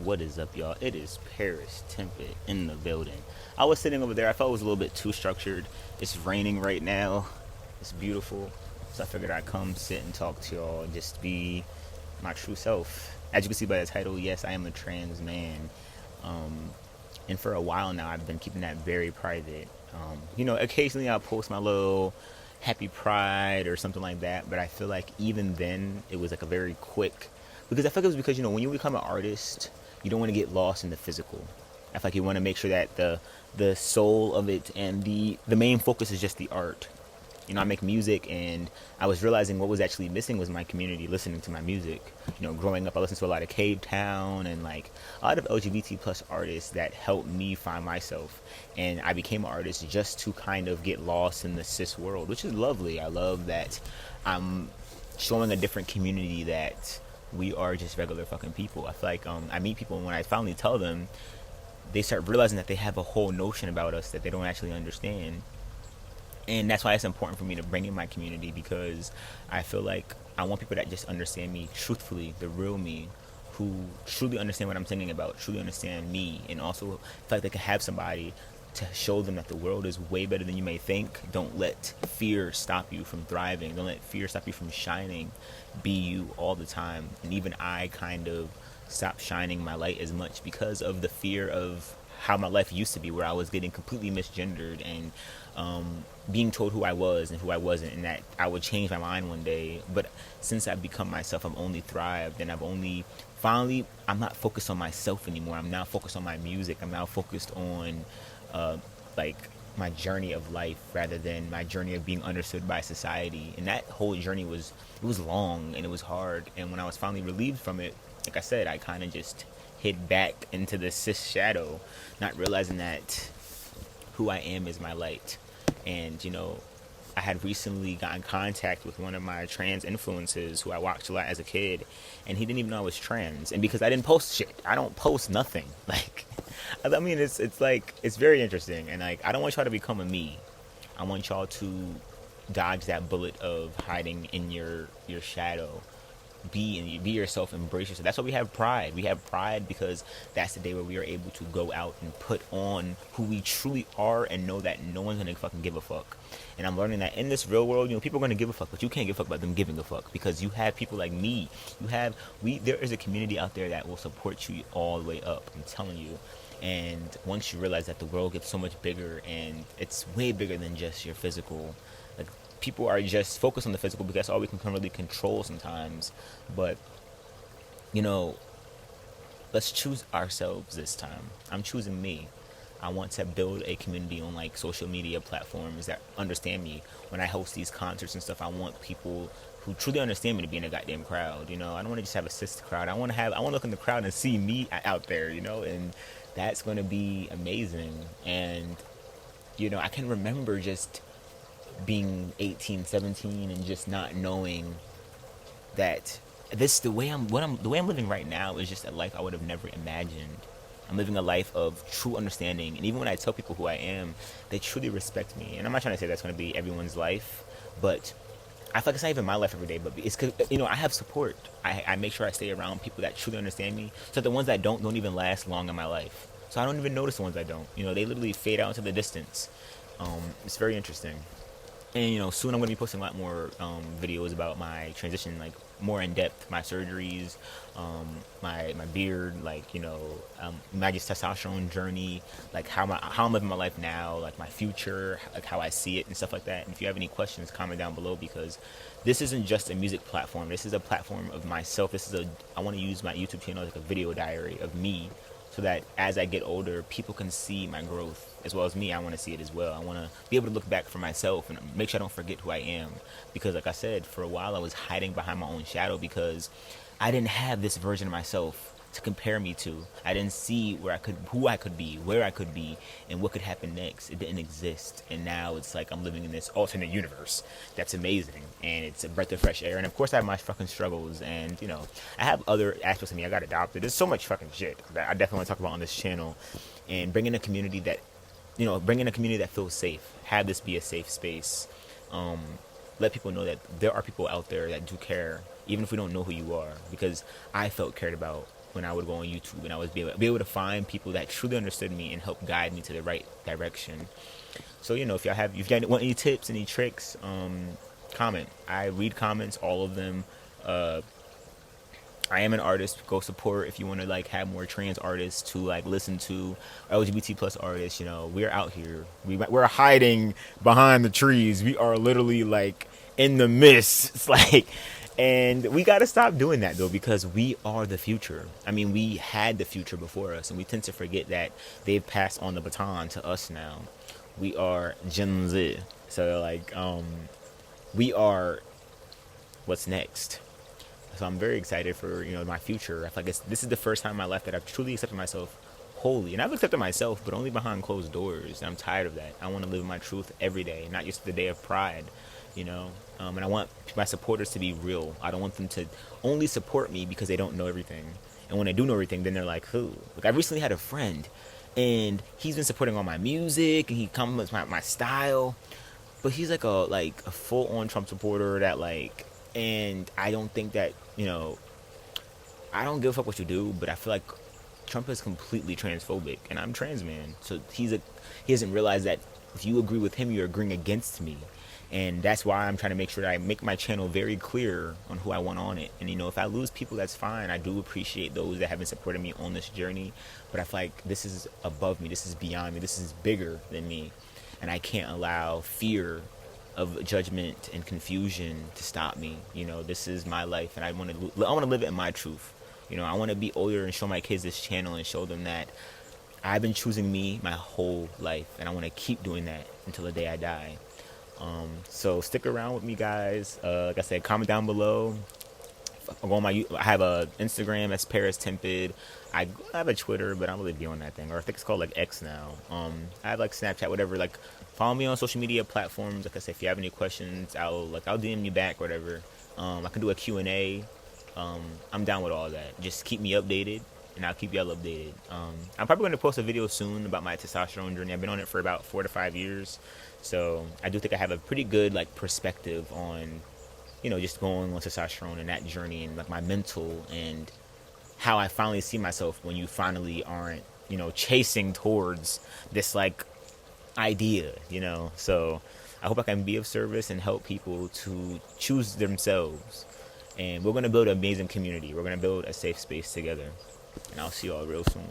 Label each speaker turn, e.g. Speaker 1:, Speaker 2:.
Speaker 1: What is up, y'all? It is Paristtmpped in the building. I was sitting over there. I felt it was a little bit too structured. It's raining right now. It's beautiful. So I figured I'd come sit and talk to y'all and just be my true self. As you can see by the title, yes, I am a trans man. Um, and for a while now, I've been keeping that very private. Occasionally I'll post my little happy pride or something like that, but I feel like even then it was like a very quick, because I feel like it was because when you become an artist, you don't want to get lost in the physical. I feel like you want to make sure that the soul of it and the main focus is just the art. I make music, and I was realizing what was actually missing was my community listening to my music. Growing up, I listened to a lot of Cave Town and like a lot of LGBT plus artists that helped me find myself. And I became an artist just to kind of get lost in the cis world, which is lovely. I love that I'm showing a different community that we are just regular fucking people. I feel like I meet people, and when I finally tell them, they start realizing that they have a whole notion about us that they don't actually understand. And that's why it's important for me to bring in my community, because I feel like I want people that just understand me truthfully, the real me, who truly understand what I'm singing about, truly understand me, and also feel like they can have somebody to show them that the world is way better than you may think. Don't let fear stop you from thriving. Don't let fear stop you from shining. Be you all the time. And even I kind of stopped shining my light as much because of the fear of how my life used to be, where I was getting completely misgendered and being told who I was and who I wasn't, and that I would change my mind one day. But since I've become myself, I've only thrived, and I've only finally, I'm not focused on myself anymore. I'm now focused on my music. I'm now focused on like my journey of life rather than my journey of being understood by society. And that whole journey was long and it was hard. And when I was finally relieved from it, like I said, I kind of just hid back into the cis shadow, not realizing that who I am is my light. And I had recently got in contact with one of my trans influences who I watched a lot as a kid, and he didn't even know I was trans. And because I didn't post shit, I don't post nothing. Like, I mean, it's like, it's very interesting, and like, I don't want y'all to become a me. I want y'all to dodge that bullet of hiding in your shadow. Be yourself, embrace yourself. That's why we have pride. We have pride because that's the day where we are able to go out and put on who we truly are and know that no one's gonna fucking give a fuck. And I'm learning that in this real world, people are gonna give a fuck, but you can't give a fuck about them giving a fuck, because you have people like me. There is a community out there that will support you all the way up. I'm telling you. And once you realize that the world gets so much bigger, and it's way bigger than just your physical, like, people are just focused on the physical because that's all we can really control sometimes. But let's choose ourselves this time. I'm choosing me. I want to build a community on like social media platforms that understand me. When I host these concerts and stuff, I want people who truly understand me to be in a goddamn crowd. I don't want to just have a cis crowd. I want to look in the crowd and see me out there. And that's going to be amazing. And I can remember just being 18, 17, and just not knowing that the way I'm living right now is just a life I would have never imagined. I'm living a life of true understanding, and even when I tell people who I am, they truly respect me. And I'm not trying to say that's going to be everyone's life, but I feel like it's not even my life every day. But it's because I have support. I make sure I stay around people that truly understand me, so the ones that don't even last long in my life. So I don't even notice the ones that don't. They literally fade out into the distance. It's very interesting. And soon I'm going to be posting a lot more videos about my transition, like more in depth, my surgeries, my beard, like my just testosterone journey, like how I'm living my life now, like my future, like how I see it and stuff like that. And if you have any questions, comment down below, because this isn't just a music platform. This is a platform of myself. I want to use my YouTube channel as like a video diary of me, so that as I get older, people can see my growth as well as me. I want to see it as well. I want to be able to look back for myself and make sure I don't forget who I am. Because like I said, for a while I was hiding behind my own shadow because I didn't have this version of myself to compare me to. I didn't see who I could be, where I could be, and what could happen next. It didn't exist. And now it's like I'm living in this alternate universe that's amazing, and it's a breath of fresh air. And of course I have my fucking struggles, and I have other aspects of me. I got adopted. There's so much fucking shit that I definitely want to talk about on this channel, and bringing a community that feels safe. Have this be a safe space. Let people know that there are people out there that do care, even if we don't know who you are, because I felt cared about when I would go on YouTube and I was be able to find people that truly understood me and help guide me to the right direction. So if you want any tips, any tricks, comment. I read comments, all of them. I am an artist. Go support if you want to have more trans artists to listen to, LGBT plus artists. We're out here. We're hiding behind the trees. We are literally in the mist. It's and we got to stop doing that though, because we are the future. I mean, we had the future before us, and we tend to forget that they've passed on the baton to us now. We are Gen Z, so we are what's next. So I'm very excited for my future. I feel like this is the first time in my life that I've truly accepted myself wholly, and I've accepted myself, but only behind closed doors. And I'm tired of that. I want to live my truth every day, not just the day of Pride. And I want my supporters to be real. I don't want them to only support me because they don't know everything. And when they do know everything, then they're like, who? I recently had a friend, and he's been supporting all my music, and he compliments my style, but he's a full-on Trump supporter that and I don't think that, I don't give a fuck what you do, but I feel like Trump is completely transphobic, and I'm trans man. So he doesn't realize that if you agree with him, you're agreeing against me. And that's why I'm trying to make sure that I make my channel very clear on who I want on it. And, if I lose people, that's fine. I do appreciate those that have been supporting me on this journey. But I feel like this is above me. This is beyond me. This is bigger than me. And I can't allow fear of judgment and confusion to stop me. This is my life, and I want to live it in my truth. I want to be older and show my kids this channel and show them that I've been choosing me my whole life, and I want to keep doing that until the day I die. So stick around with me, guys. Like I said, comment down below. I have a Instagram as Paristtmpped. I have a Twitter, but I don't really be on that thing, or I think it's called X now. I have Snapchat, whatever. Follow me on social media platforms. Like I said, if you have any questions, I'll DM you back, whatever. I can do a Q&A. I'm down with all that. Just keep me updated, and I'll keep y'all updated. I'm probably going to post a video soon about my testosterone journey. I've been on it for about 4 to 5 years, so I do think I have a pretty good perspective on just going on testosterone and that journey, and my mental, and how I finally see myself when you finally aren't chasing towards this idea. So I hope I can be of service and help people to choose themselves. And we're going to build an amazing community. We're going to build a safe space together. And I'll see y'all real soon.